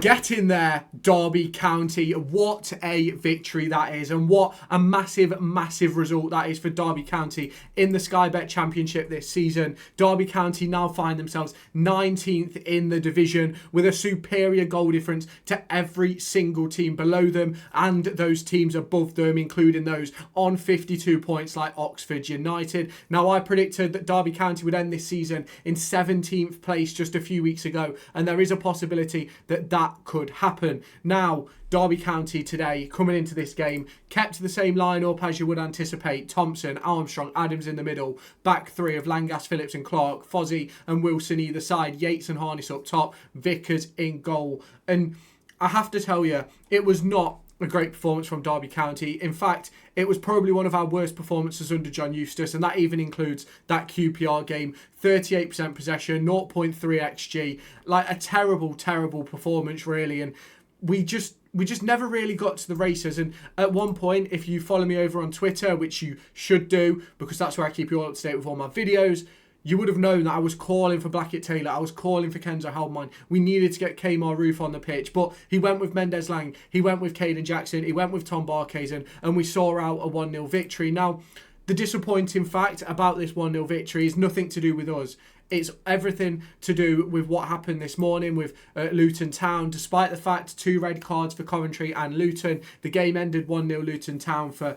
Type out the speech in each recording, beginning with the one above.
Get in there, Derby County. What a victory that is, and what a massive, massive result that is for Derby County in the Sky Bet Championship this season. Derby County now find themselves 19th in the division with a superior goal difference to every single team below them and those teams above them, including those on 52 points like Oxford United. Now, I predicted that Derby County would end this season in 17th place just a few weeks ago, and there is a possibility that could happen. Now, Derby County today, coming into this game, kept the same lineup as you would anticipate. Thompson, Armstrong, Adams in the middle, back three of Langas, Phillips and Clark, Fozzie and Wilson either side, Yates and Harness up top, Vickers in goal. And I have to tell you, it was not a great performance from Derby County. In fact, it was probably one of our worst performances under John Eustace, and that even includes that QPR game. 38% possession, 0.3 XG, like a terrible, terrible performance, really. And we just never really got to the races. And at one point, if you follow me over on Twitter, which you should do, because that's where I keep you all up to date with all my videos, you would have known that I was calling for Blackett Taylor. I was calling for Kenzo Haldmine. We needed to get Kmar Roof on the pitch. But he went with Mendes Lang. He went with Caden Jackson. He went with Tom Barkhazen. And we saw out a 1-0 victory. Now, the disappointing fact about this 1-0 victory is nothing to do with us. It's everything to do with what happened this morning with Luton Town. Despite the fact 2 red cards for Coventry and Luton, the game ended 1-0 Luton Town for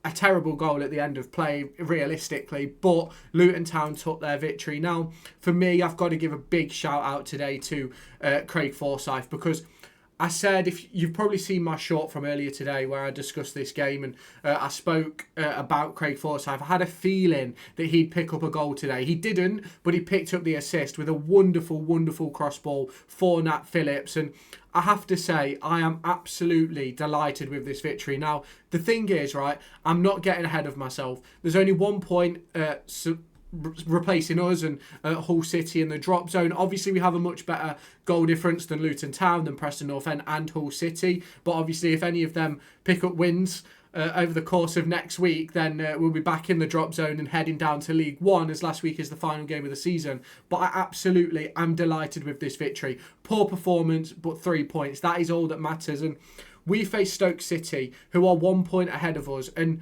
a terrible goal at the end of play, realistically, but Luton Town took their victory. Now, for me, I've got to give a big shout out today to Craig Forsyth, because I said, if you've probably seen my short from earlier today where I discussed this game and I spoke about Craig Forsyth, I had a feeling that he'd pick up a goal today. He didn't, but he picked up the assist with a wonderful, wonderful cross ball for Nat Phillips. And I have to say, I am absolutely delighted with this victory. Now, the thing is, right, I'm not getting ahead of myself. There's only 1 point replacing us and Hull City in the drop zone. Obviously, we have a much better goal difference than Luton Town, than Preston North End and Hull City. But obviously, if any of them pick up wins over the course of next week, then we'll be back in the drop zone and heading down to League One, as last week is the final game of the season. But I absolutely am delighted with this victory. Poor performance, but 3 points. That is all that matters. And we face Stoke City, who are 1 point ahead of us. And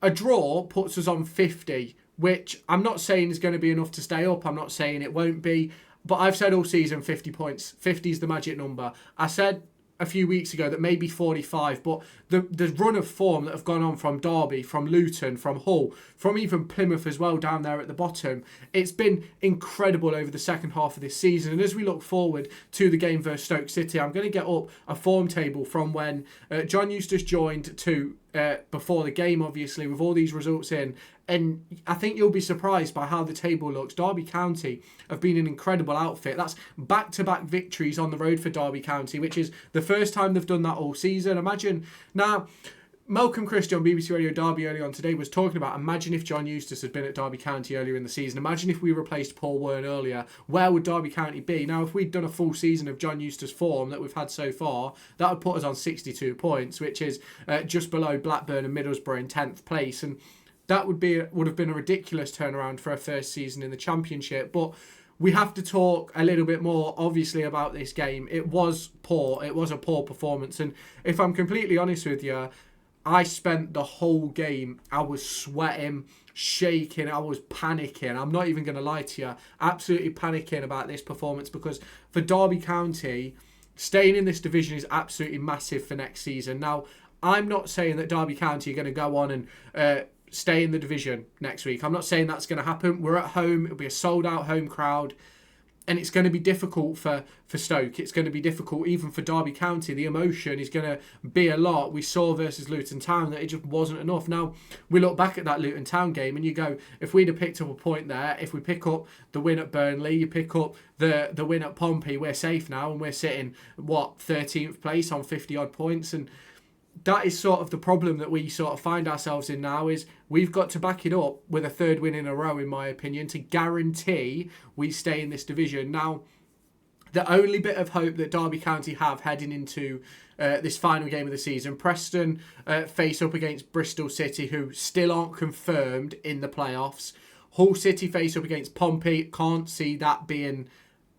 a draw puts us on 50, which I'm not saying is going to be enough to stay up. I'm not saying it won't be. But I've said all season 50 points. 50 is the magic number. I said a few weeks ago that maybe 45, but the run of form that have gone on from Derby, from Luton, from Hull, from even Plymouth as well down there at the bottom, it's been incredible over the second half of this season. And as we look forward to the game versus Stoke City, I'm going to get up a form table from when John Eustace joined to before the game, obviously, with all these results in. And I think you'll be surprised by how the table looks. Derby County have been an incredible outfit. That's back-to-back victories on the road for Derby County, which is the first time they've done that all season. Imagine. Now, Malcolm Christie on BBC Radio Derby earlier on today was talking about, imagine if John Eustace had been at Derby County earlier in the season. Imagine if we replaced Paul Wern earlier. Where would Derby County be? Now, if we'd done a full season of John Eustace form that we've had so far, that would put us on 62 points, which is just below Blackburn and Middlesbrough in 10th place. And that would have been a ridiculous turnaround for a first season in the Championship. But we have to talk a little bit more, obviously, about this game. It was poor. It was a poor performance. And if I'm completely honest with you, I spent the whole game, I was sweating, shaking, I was panicking. I'm not even going to lie to you. Absolutely panicking about this performance, because for Derby County, staying in this division is absolutely massive for next season. Now, I'm not saying that Derby County are going to go on and stay in the division next week. I'm not saying that's going to happen. We're at home. It'll be a sold-out home crowd. And it's going to be difficult for Stoke. It's going to be difficult even for Derby County. The emotion is going to be a lot. We saw versus Luton Town that it just wasn't enough. Now, we look back at that Luton Town game and you go, if we'd have picked up a point there, if we pick up the win at Burnley, you pick up the win at Pompey, we're safe now and we're sitting, 13th place on 50-odd points. And that is sort of the problem that we sort of find ourselves in now, is we've got to back it up with a third win in a row, in my opinion, to guarantee we stay in this division. Now, the only bit of hope that Derby County have heading into this final game of the season, Preston face up against Bristol City, who still aren't confirmed in the playoffs. Hull City face up against Pompey. Can't see that being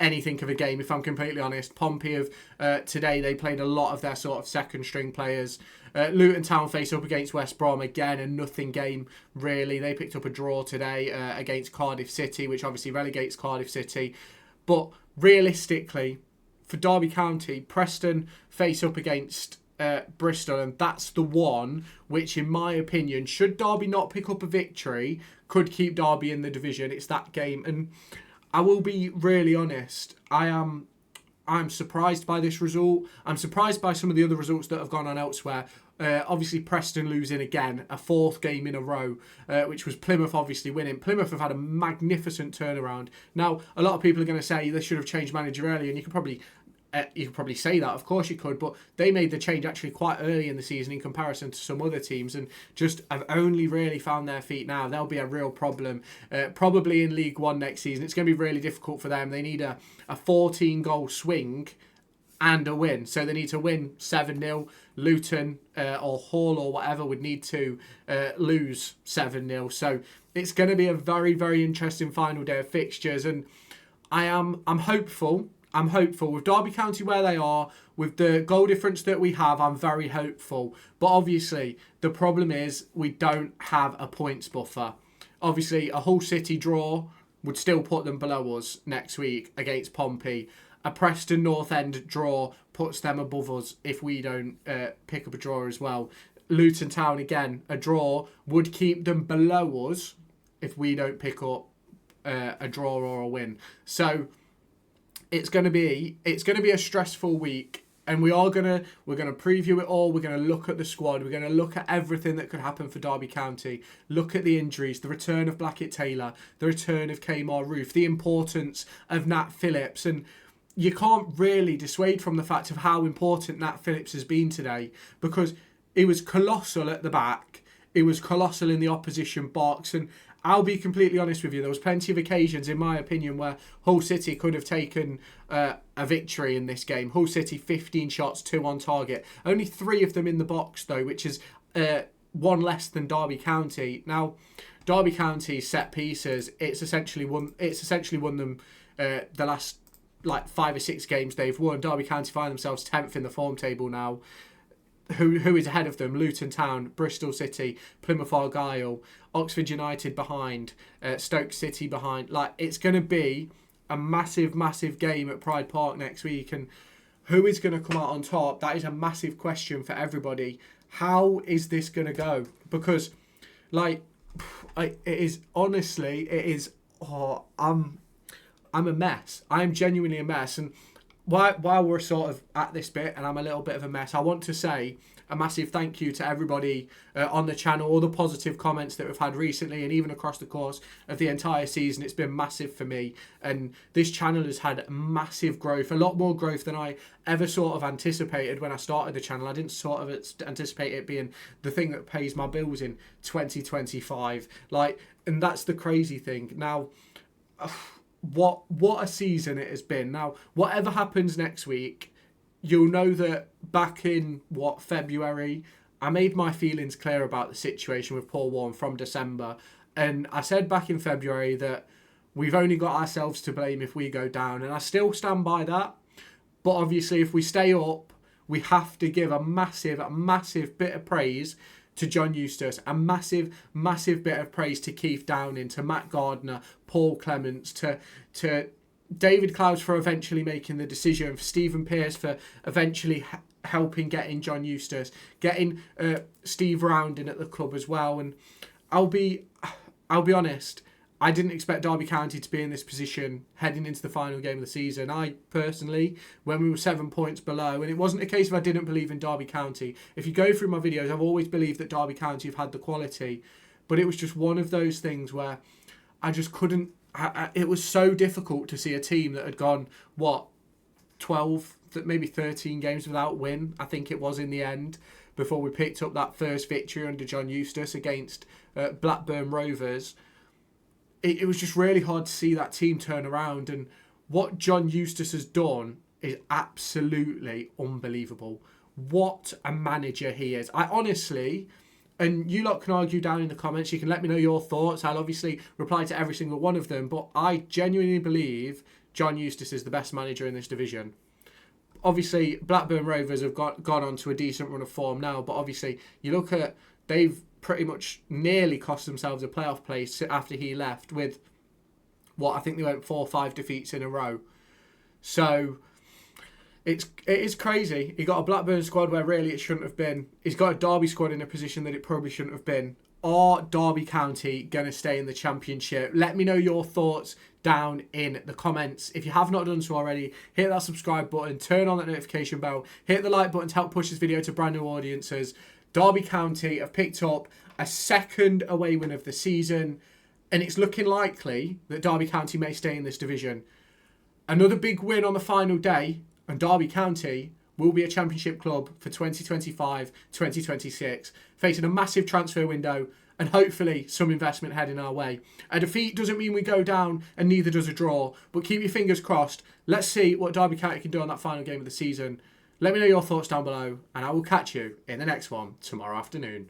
anything of a game, if I'm completely honest. Pompey have, today, they played a lot of their sort of second string players. Luton Town face up against West Brom, again, a nothing game, really. They picked up a draw today against Cardiff City, which obviously relegates Cardiff City. But realistically, for Derby County, Preston face up against Bristol, and that's the one which, in my opinion, should Derby not pick up a victory, could keep Derby in the division. It's that game, and I will be really honest, I'm surprised by this result. I'm surprised by some of the other results that have gone on elsewhere. Obviously, Preston losing again, a fourth game in a row, which was Plymouth obviously winning. Plymouth have had a magnificent turnaround. Now, a lot of people are going to say they should have changed manager early, and you could probably say that, of course you could, but they made the change actually quite early in the season in comparison to some other teams, and just have only really found their feet now. They'll be a real problem, probably in League One next season. It's going to be really difficult for them. They need a 14-goal swing and a win. So they need to win 7-0. Luton or Hull or whatever would need to lose 7-0. So it's going to be a very, very interesting final day of fixtures, and I'm hopeful. I'm hopeful with Derby County where they are, with the goal difference that we have. I'm very hopeful. But obviously, the problem is we don't have a points buffer. Obviously, a Hull City draw would still put them below us next week against Pompey. A Preston North End draw puts them above us if we don't pick up a draw as well. Luton Town, again, a draw would keep them below us if we don't pick up a draw or a win. So it's going to be a stressful week, and we're going to preview it all. We're going to look at the squad. We're going to look at everything that could happen for Derby County. Look at the injuries, the return of Blackett Taylor, the return of Kmar Roof, the importance of Nat Phillips, and you can't really dissuade from the fact of how important Nat Phillips has been today, because he was colossal at the back. He was colossal in the opposition box, and I'll be completely honest with you, there was plenty of occasions, in my opinion, where Hull City could have taken a victory in this game. Hull City, 15 shots, 2 on target. Only 3 of them in the box, though, which is 1 less than Derby County. Now, Derby County set pieces, it's essentially won them the last 5 or 6 games they've won. Derby County find themselves 10th in the form table now. Who is ahead of them? Luton Town, Bristol City, Plymouth Argyle, Oxford United behind, Stoke City behind. It's going to be a massive, massive game at Pride Park next week, and who is going to come out on top? That is a massive question for everybody. How is this going to go? Because, it is I'm a mess. I am genuinely a mess, and while we're sort of at this bit and I'm a little bit of a mess, I want to say a massive thank you to everybody on the channel, all the positive comments that we've had recently and even across the course of the entire season. It's been massive for me, and this channel has had massive growth, a lot more growth than I ever sort of anticipated when I started the channel. I didn't sort of anticipate it being the thing that pays my bills in 2025. And that's the crazy thing. Now, what a season it has been. Now, whatever happens next week, you'll know that back in February, I made my feelings clear about the situation with Paul Warren from December, and I said back in February that we've only got ourselves to blame if we go down, and I still stand by that. But obviously, if we stay up, we have to give a massive bit of praise to John Eustace, a massive bit of praise to Keith Downing, to Matt Gardner, Paul Clements, to David Clouds for eventually making the decision, for Stephen Pearce for eventually helping getting John Eustace, getting Steve Round in at the club as well. And I'll be honest, I didn't expect Derby County to be in this position heading into the final game of the season. I personally, when we were 7 points below, and it wasn't a case of I didn't believe in Derby County. If you go through my videos, I've always believed that Derby County have had the quality, but it was just one of those things where I just couldn't. It was so difficult to see a team that had gone 12, maybe 13 games without win. I think it was in the end, before we picked up that first victory under John Eustace against Blackburn Rovers. It was just really hard to see that team turn around, and what John Eustace has done is absolutely unbelievable. What a manager he is. I honestly, and you lot can argue down in the comments, you can let me know your thoughts. I'll obviously reply to every single one of them, but I genuinely believe John Eustace is the best manager in this division. Obviously, Blackburn Rovers have gone on to a decent run of form now, but obviously, you look at, they've pretty much nearly cost themselves a playoff place after he left with, I think they went 4 or 5 defeats in a row. So, it is crazy. He got a Blackburn squad where really it shouldn't have been. He's got a Derby squad in a position that it probably shouldn't have been. Are Derby County going to stay in the Championship? Let me know your thoughts down in the comments. If you have not done so already, hit that subscribe button, turn on that notification bell, hit the like button to help push this video to brand new audiences. Derby County have picked up a second away win of the season, and it's looking likely that Derby County may stay in this division. Another big win on the final day, and Derby County will be a Championship club for 2025-2026, facing a massive transfer window and hopefully some investment heading our way. A defeat doesn't mean we go down, and neither does a draw, but keep your fingers crossed. Let's see what Derby County can do on that final game of the season. Let me know your thoughts down below, and I will catch you in the next one tomorrow afternoon.